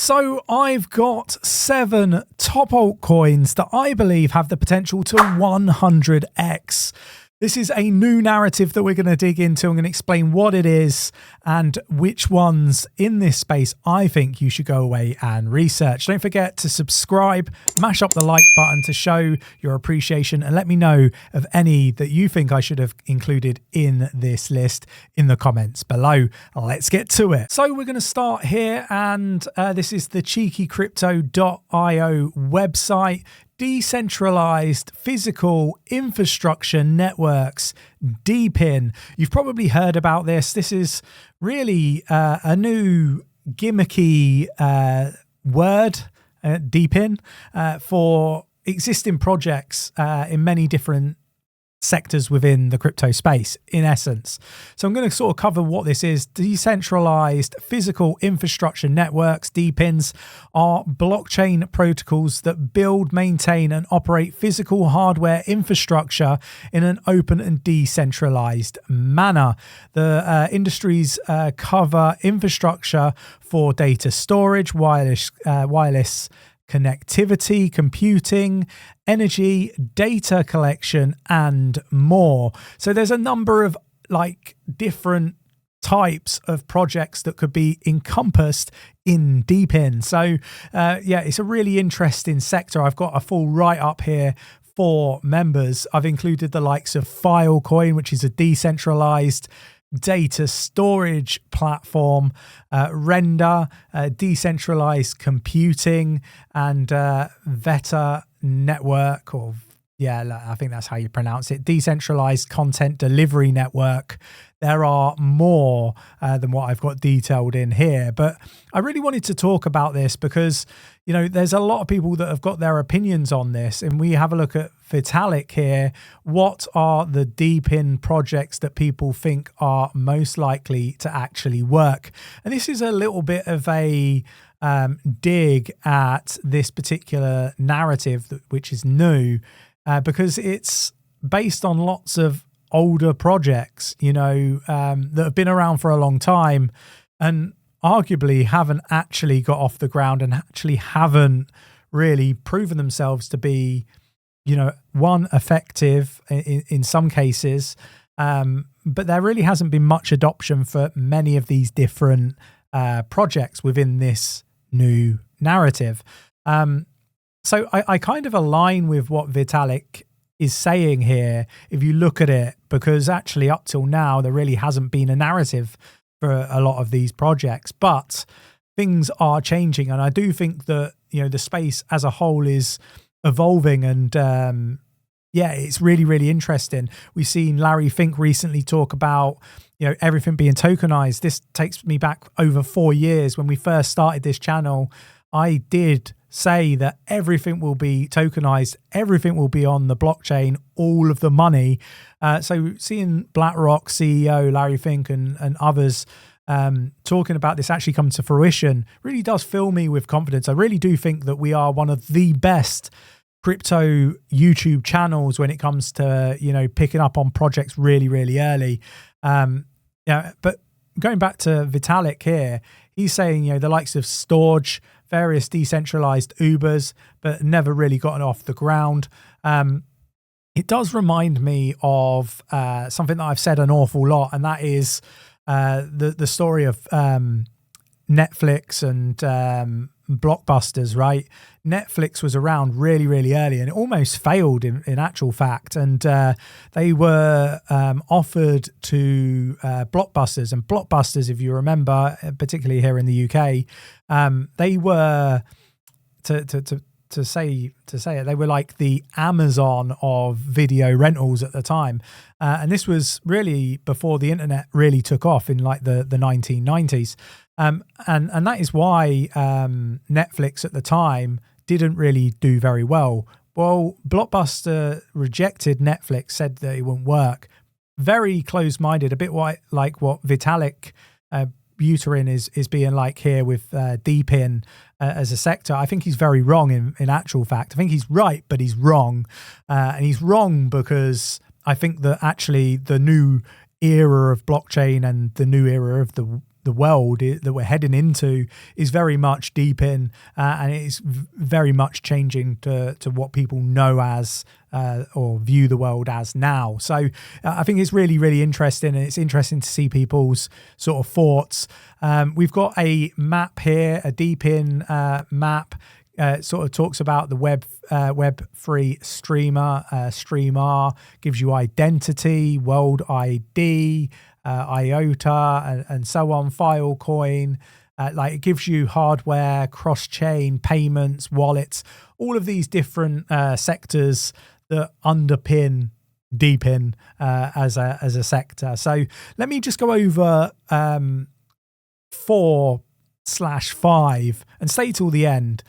So I've got 7 top altcoins that I believe have the potential to 100x. This is a new narrative that we're going to dig into. I'm going to explain what it is and which ones in this space I think you should go away and research. Don't forget to subscribe, mash up the like button to show your appreciation, and let me know of any that you think I should have included in this list in the comments below. Let's get to it. So we're going to start here, and this is the 𝗕𝗘𝗪𝗀𝗀𝗪.io website. Decentralized Physical Infrastructure Networks, DePIN. You've probably heard about this. This is really a new gimmicky word, DePIN, for existing projects in many different sectors within the crypto space, in essence. So I'm going to sort of cover what this is. Decentralized Physical Infrastructure Networks, DePINs, are blockchain protocols that build, maintain, and operate physical hardware infrastructure in an open and decentralized manner. The industries cover infrastructure for data storage, wireless connectivity, computing, energy, data collection, and more. So there's a number of different types of projects that could be encompassed in DePIN. So yeah, it's a really interesting sector. I've got a full write-up here for members. I've included the likes of Filecoin, which is a decentralized data storage platform, Render, decentralized computing, and 𝗕𝗘𝗪𝗀𝗀𝗪 network, or I think that's how you pronounce it, decentralized content delivery network. There are more than what I've got detailed in here, but I really wanted to talk about this because, you know, there's a lot of people that have got their opinions on this, and we have a look at Vitalik here. What are the DePIN projects that people think are most likely to actually work? And this is a little bit of a dig at this particular narrative, which is new, because it's based on lots of older projects, you know, that have been around for a long time and arguably haven't actually got off the ground and actually haven't really proven themselves to be, you know, effective in some cases, but there really hasn't been much adoption for many of these different projects within this new narrative. So I kind of align with what Vitalik is saying here if you look at it, because actually up till now there really hasn't been a narrative for a lot of these projects, but things are changing, and I do think that, you know, the space as a whole is evolving, and yeah, it's really interesting. We've seen Larry Fink recently talk about, you know, everything being tokenized. This takes me back over 4 years. When we first started this channel, I did say that everything will be tokenized, everything will be on the blockchain, all of the money. So seeing BlackRock CEO Larry Fink and others talking about this actually come to fruition really does fill me with confidence. I really do think that we are one of the best crypto YouTube channels when it comes to, you know, picking up on projects really early. Yeah, but going back to Vitalik here, he's saying, you know, the likes of Storj, various decentralized Ubers, but never really gotten off the ground. It does remind me of something that I've said an awful lot, and that is the story of Netflix and blockbusters, right? Netflix was around really early, and it almost failed in actual fact, and they were offered to blockbusters, and blockbusters, if you remember, particularly here in the UK, they were to say it, they were like the Amazon of video rentals at the time, and this was really before the internet really took off in like the 1990s. And that is why Netflix at the time didn't really do very well. Well, Blockbuster rejected Netflix, said that it wouldn't work. Very close-minded, a bit like what Vitalik Buterin is being like here with DePIN as a sector. I think he's very wrong in actual fact. I think he's right, but he's wrong. And he's wrong because I think that actually the new era of blockchain and the new era of the the world that we're heading into is very much deep in, and it is very much changing to what people know as or view the world as now. So I think it's really, really interesting, and it's interesting to see people's sort of thoughts. We've got a map here, a deep in map. Sort of talks about the Web3 streamer, 𝗕𝗓𝗪, gives you identity, world ID, 𝗖𝗢𝗠𝗠𝗘𝗡, and so on, Filecoin. Like it gives you hardware, cross-chain, payments, wallets, all of these different sectors that underpin deepin as a sector. So let me just go over 4/5 and stay till the end,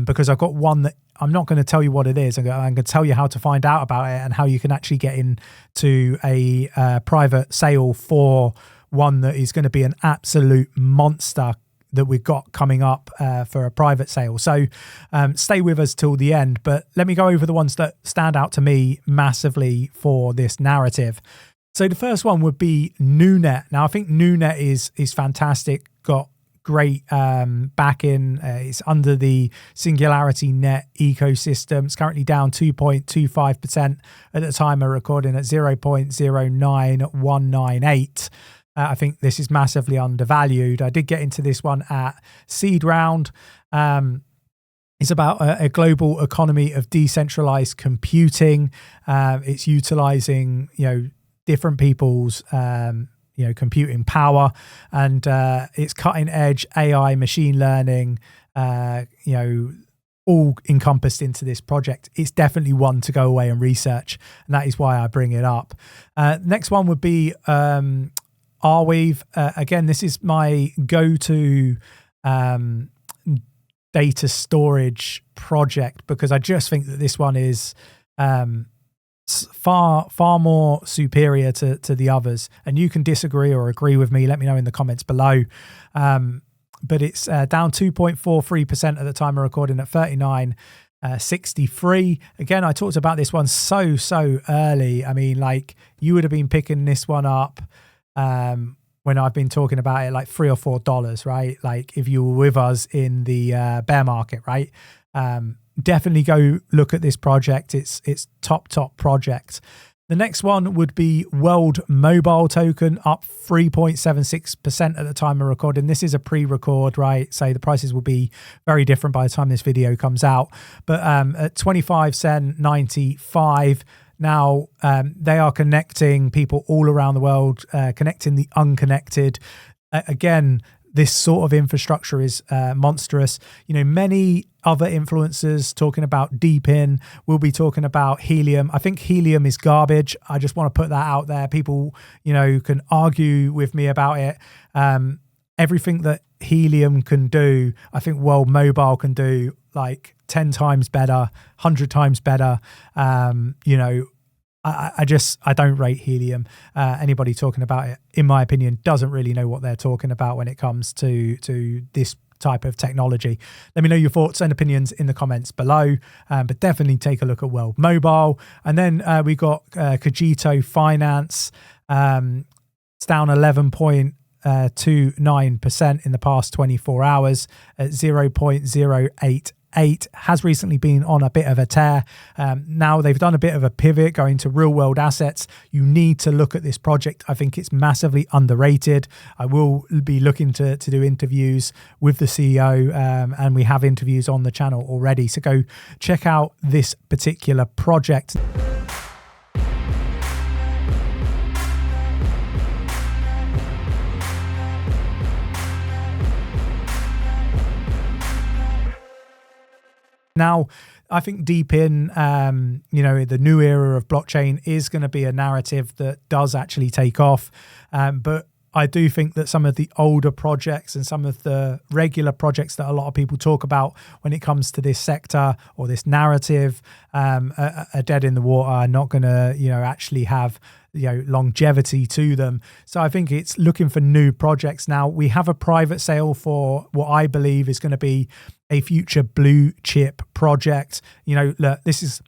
because I've got one that I'm not going to tell you what it is. I'm going to tell you how to find out about it and how you can actually get into a private sale for one that is going to be an absolute monster that we've got coming up for a private sale. So stay with us till the end, but let me go over the ones that stand out to me massively for this narrative. So the first one would be 𝗓𝗓. Now I think 𝗓𝗓 is fantastic, got great backing. It's under the Singularity.net ecosystem. It's currently down 2.25% at the time of recording at 0.09198. I think this is massively undervalued. I did get into this one at seed round. It's about a global economy of decentralized computing. It's utilizing, different people's computing power, and it's cutting edge AI, machine learning, all encompassed into this project. It's definitely one to go away and research, and that is why I bring it up. Next one would be Arweave. Again, this is my go-to data storage project, because I just think that this one is far more superior to the others, and you can disagree or agree with me. Let me know in the comments below. But it's down 2.43% at the time of recording at 39.63. Again, I talked about this one so early. I mean, like, you would have been picking this one up when I've been talking about it like $3 or $4, right? Like if you were with us in the bear market, right? Definitely go look at this project. It's top project. The next one would be World Mobile Token, up 3.76% at the time of recording. This is a pre-record, right? So the prices will be very different by the time this video comes out. But at 25 cent 95. Now, they are connecting people all around the world, connecting the unconnected. Again, this sort of infrastructure is monstrous. Many other influencers talking about deepin. We'll be talking about helium. I think helium is garbage. I just want to put that out there. People, can argue with me about it. Everything that helium can do, I think World Mobile can do like 10 times better, 100 times better. I don't rate helium. Anybody talking about it, in my opinion, doesn't really know what they're talking about when it comes to this type of technology. Let me know your thoughts and opinions in the comments below, but definitely take a look at World Mobile. And then we got Cogito Finance. It's down 11.29% in the past 24 hours at 0.088. Has recently been on a bit of a tear. Now they've done a bit of a pivot going to real world assets. You need to look at this project. I think it's massively underrated. I will be looking to do interviews with the CEO, and we have interviews on the channel already. So go check out this particular project. Now, I think deepin, the new era of blockchain is going to be a narrative that does actually take off. But I do think that some of the older projects and some of the regular projects that a lot of people talk about when it comes to this sector or this narrative are dead in the water, are not going to, actually have longevity to them. So I think it's looking for new projects. Now we have a private sale for what I believe is going to be a future blue chip project. Look, this is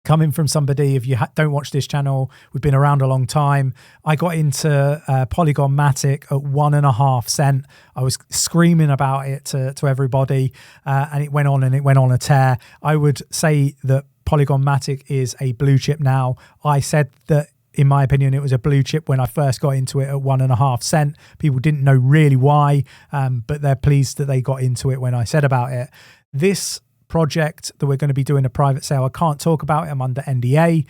Coming from somebody, if you don't watch this channel, we've been around a long time. I got into 𝗕𝗘𝗪𝗔𝗥𝗘 at 1.5 cents. I was screaming about it to everybody, and it went on and it went on a tear. I would say that 𝗕𝗘𝗪𝗔𝗥𝗘 is a blue chip now. I said that, in my opinion, it was a blue chip when I first got into it at 1.5 cents. People didn't know really why, but they're pleased that they got into it when I said about it. This project that we're going to be doing a private sale, I can't talk about it. I'm under NDA.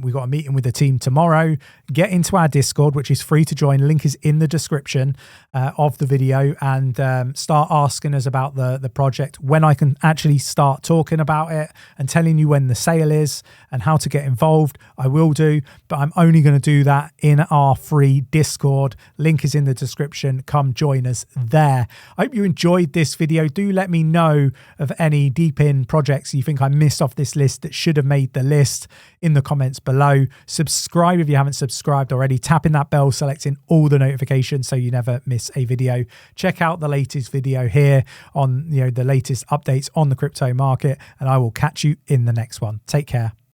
We've got a meeting with the team tomorrow. Get into our Discord, which is free to join. Link is in the description of the video, and start asking us about the project, when I can actually start talking about it and telling you when the sale is and how to get involved. I will do, but I'm only going to do that in our free Discord. Link is in the description. Come join us there. I hope you enjoyed this video. Do let me know of any deep in projects you think I missed off this list that should have made the list in the comments below. Subscribe if you haven't subscribed already. Tapping that bell, selecting all the notifications so you never miss a video. Check out the latest video here on the latest updates on the crypto market, and I will catch you in the next one. Take care.